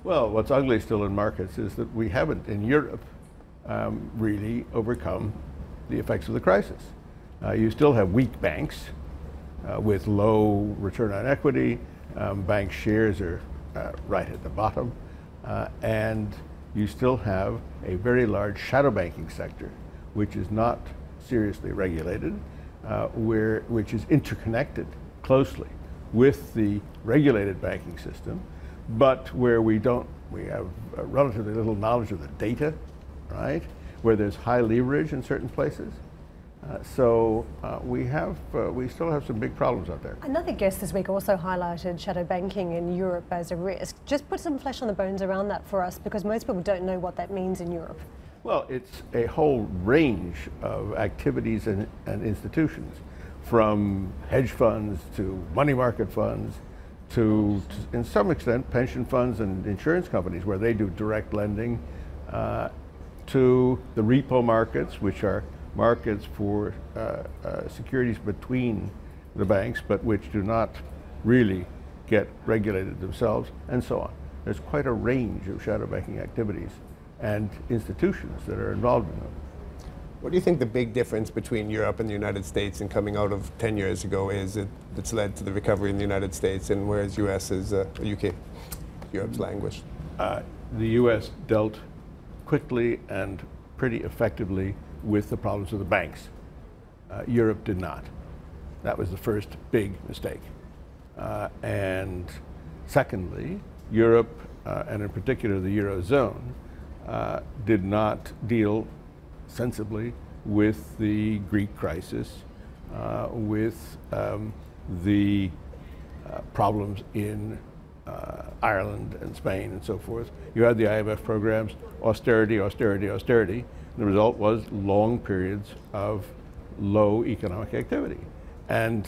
Well, what's ugly still in markets is that we haven't, in Europe, really overcome the effects of the crisis. You still have weak banks with low return on equity. Bank shares are right at the bottom. And you still have a very large shadow banking sector, which is not seriously regulated, which is interconnected closely with the regulated banking system, but where we have relatively little knowledge of the data, right? Where there's high leverage in certain places. So we still have some big problems out there. Another guest this week also highlighted shadow banking in Europe as a risk. Just put some flesh on the bones around that for us, because most people don't know what that means in Europe. Well, it's a whole range of activities and institutions, from hedge funds to money market funds to in some extent, pension funds and insurance companies where they do direct lending, to the repo markets, which are markets for securities between the banks, but which do not really get regulated themselves, and so on. There's quite a range of shadow banking activities and institutions that are involved in them. What do you think the big difference between Europe and the United States and coming out of 10 years ago is that's led to the recovery in the United States, and whereas US is UK, Europe's languished? The US dealt quickly and pretty effectively with the problems of the banks. Europe did not. That was the first big mistake. And secondly, Europe, and in particular the Eurozone, did not deal sensibly with the Greek crisis, with the problems in Ireland and Spain and so forth. You had the IMF programs, austerity, austerity, austerity. The result was long periods of low economic activity. And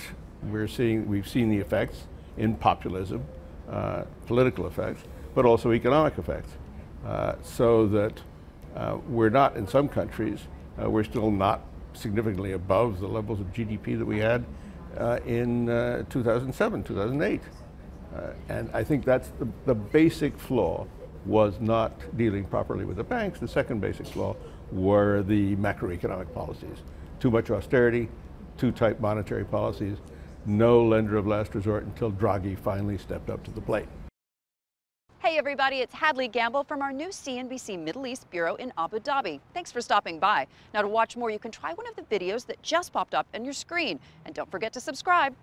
we've seen the effects in populism, political effects, but also economic effects. So that we're not, in some countries, we're still not significantly above the levels of GDP that we had in 2007, 2008. And I think that's the basic flaw, was not dealing properly with the banks. The second basic flaw were the macroeconomic policies. Too much austerity, too tight monetary policies, no lender of last resort until Draghi finally stepped up to the plate. Hey everybody, it's Hadley Gamble from our new CNBC Middle East Bureau in Abu Dhabi. Thanks for stopping by. Now, to watch more, you can try one of the videos that just popped up on your screen. And don't forget to subscribe.